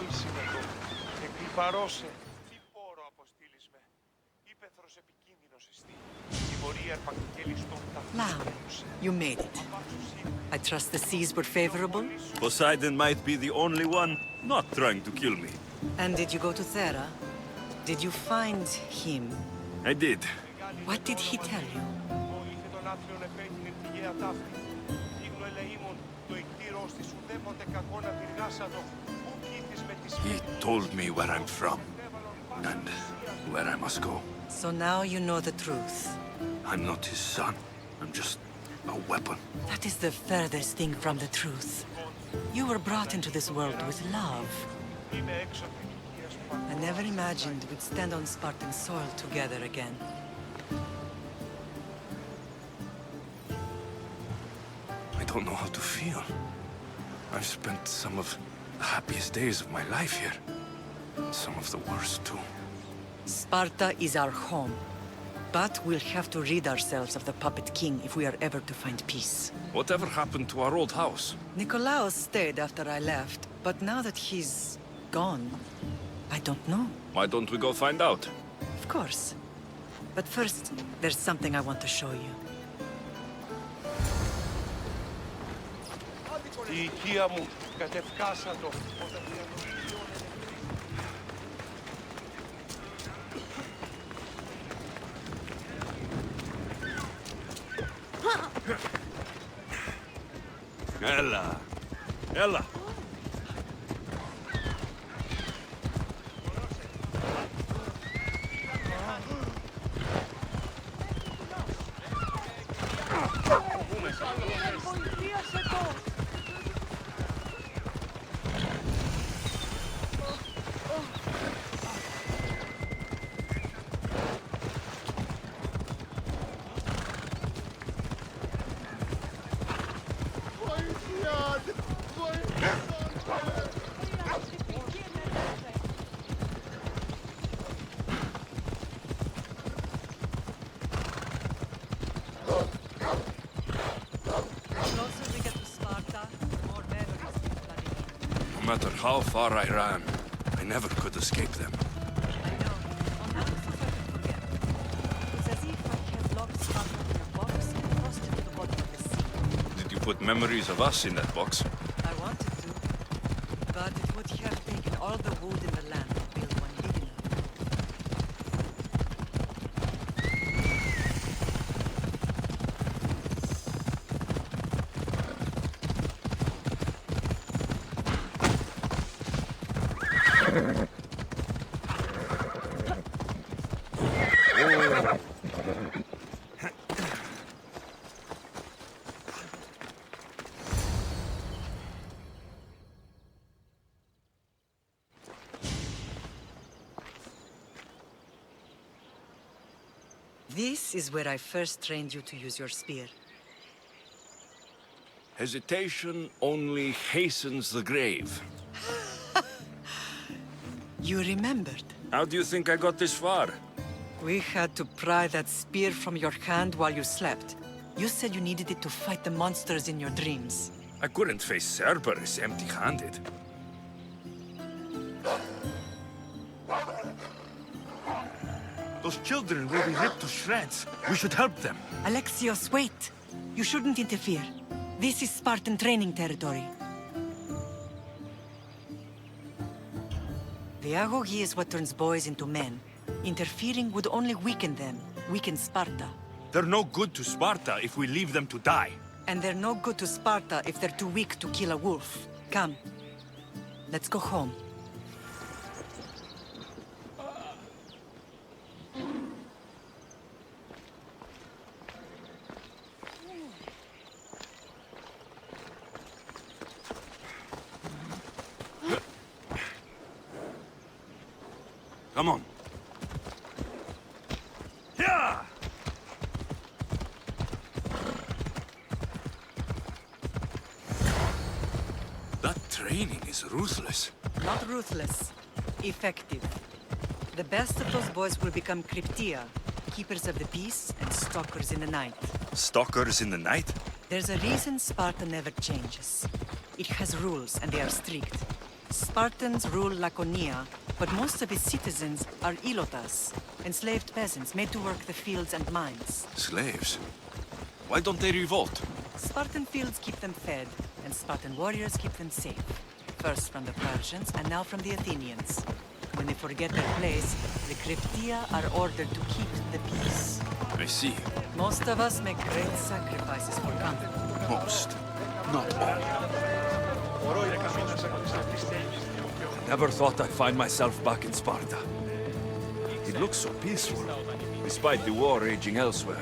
νόηση με το. Εκκλιπαρώσε. Τι πόρο αποστείλεις με. Ήπεθρος επικίνδυνος εστί. Τιμωρία αρπακτικέλιστον Now, you made it. I trust the seas were favorable? Poseidon might be the only one not trying to kill me. And did you go to Thera? Did you find him? I did. What did he tell you? Ήλθε τον άθλιον επέκεινε τη γέα ταύτη. Ήγνο ελεήμων, το εκτήρος της ουδέποτε κακό να πυργάσατο. Πού κήθεις με τις He told me where I'm from and where I must go. So now you know the truth. I'm not his son. I'm just a weapon. That is the furthest thing from the truth. You were brought into this world with love. Είμαι έξω από την οικία σου. I never imagined we'd stand on Spartan soil together again. I don't know how to feel. I've spent some of the happiest days of my life here. Some of the worst, too. Sparta is our home. But we'll have to rid ourselves of the Puppet King if we are ever to find peace. Whatever happened to our old house? Nikolaos stayed after I left, but now that he's gone, I don't know. Why don't we go find out? Of course. But first, there's something I want to show you. Η οικία μου κατευκάσατο όταν διανομιλιώνεται. Ella! Ella! No matter how far I ran, I never could escape them. I know. On that is what I forget. It's as if I had locked Sparta in a box and tossed it to the bottom of the sea. Did you put memories of us in that box? I wanted to, but it would have taken all the wood in the land to build one big enough. This is where I first trained you to use your spear. Hesitation only hastens the grave. You remembered. How do you think I got this far? We had to pry that spear from your hand while you slept. You said you needed it to fight the monsters in your dreams. I couldn't face Cerberus empty-handed. Those children will be ripped to shreds. We should help them. Alexios, wait! You shouldn't interfere. This is Spartan training territory. The agogi is what turns boys into men. Interfering would only weaken them, weaken Sparta. They're no good to Sparta if we leave them to die. And they're no good to Sparta if they're too weak to kill a wolf. Come. Let's go home. Come on. Yeah! That training is ruthless. Not ruthless. Effective. The best of those boys will become Cryptia, keepers of the peace and stalkers in the night. Stalkers in the night? There's a reason Sparta never changes. It has rules and they are strict. Spartans rule Lakonia, but most of its citizens are ilotas, enslaved peasants made to work the fields and mines. Slaves? Why don't they revolt? Spartan fields keep them fed, and Spartan warriors keep them safe. First from the Persians, and now from the Athenians. When they forget their place, the Cryptia are ordered to keep the peace. I see. Most of us make great sacrifices for comfort. Most. Not all. I never thought I'd find myself back in Sparta. It looks so peaceful, despite the war raging elsewhere.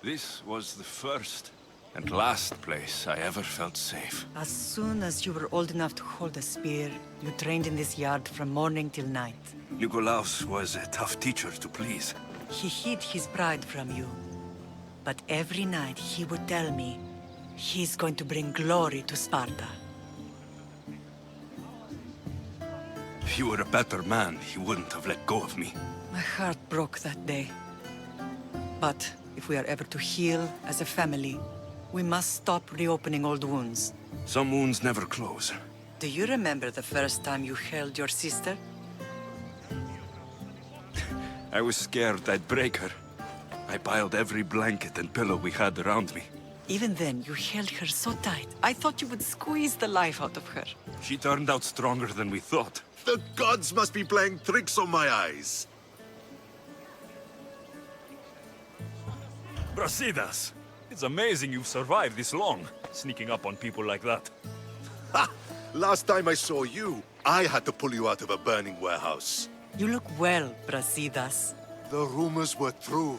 This was the first and last place I ever felt safe. As soon as you were old enough to hold a spear, you trained in this yard from morning till night. Nikolaos was a tough teacher to please. He hid his pride from you. But every night he would tell me, he's going to bring glory to Sparta. If he were a better man, he wouldn't have let go of me. My heart broke that day. But if we are ever to heal as a family, we must stop reopening old wounds. Some wounds never close. Do you remember the first time you held your sister? I was scared I'd break her. I piled every blanket and pillow we had around me. Even then, you held her so tight. I thought you would squeeze the life out of her. She turned out stronger than we thought. The gods must be playing tricks on my eyes. Brasidas! It's amazing you've survived this long, sneaking up on people like that. Ha! Last time I saw you, I had to pull you out of a burning warehouse. You look well, Brasidas. The rumors were true.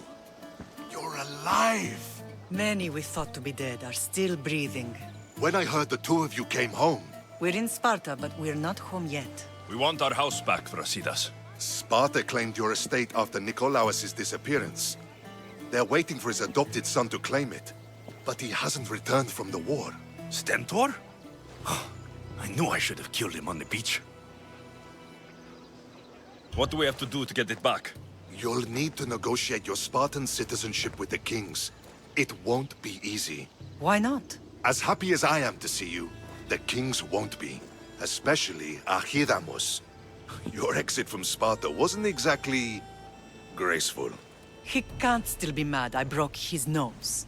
You're alive! Many we thought to be dead are still breathing. When I heard the two of you came home, We're in Sparta, but we're not home yet. We want our house back, Brasidas. Sparta claimed your estate after Nikolaos' disappearance. They're waiting for his adopted son to claim it. But he hasn't returned from the war. Stentor? I knew I should have killed him on the beach. What do we have to do to get it back? You'll need to negotiate your Spartan citizenship with the kings. It won't be easy. Why not? As happy as I am to see you, the kings won't be. Especially Archidamos. Your exit from Sparta wasn't exactly graceful. He can't still be mad I broke his nose.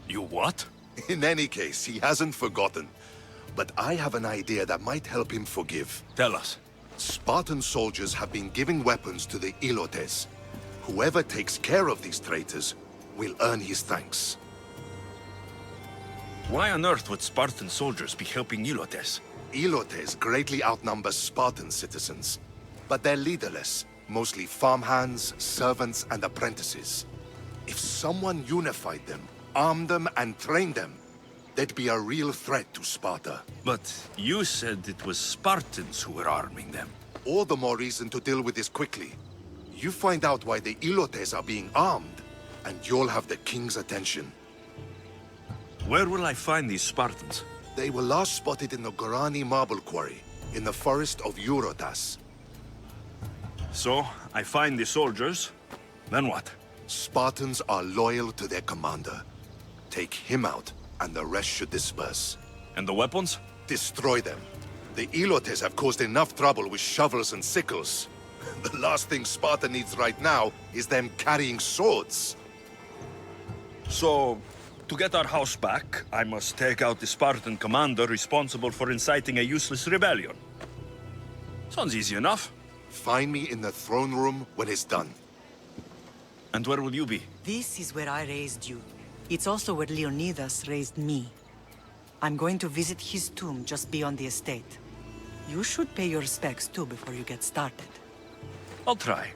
You what? In any case, he hasn't forgotten. But I have an idea that might help him forgive. Tell us. Spartan soldiers have been giving weapons to the Ilotes. Whoever takes care of these traitors will earn his thanks. Why on earth would Spartan soldiers be helping Ilotes? Ilotes greatly outnumber Spartan citizens, but they're leaderless, mostly farmhands, servants, and apprentices. If someone unified them, armed them, and trained them, they'd be a real threat to Sparta. But you said it was Spartans who were arming them. All the more reason to deal with this quickly. You find out why the Ilotes are being armed, and you'll have the king's attention. Where will I find these Spartans? They were last spotted in the Gorani marble quarry, in the forest of Eurotas. So, I find the soldiers, then what? Spartans are loyal to their commander. Take him out, and the rest should disperse. And the weapons? Destroy them. The Ilotes have caused enough trouble with shovels and sickles. The last thing Sparta needs right now is them carrying swords. So, to get our house back, I must take out the Spartan commander responsible for inciting a useless rebellion. Sounds easy enough. Find me in the throne room when it's done. And where will you be? This is where I raised you. It's also where Leonidas raised me. I'm going to visit his tomb just beyond the estate. You should pay your respects too before you get started. I'll try.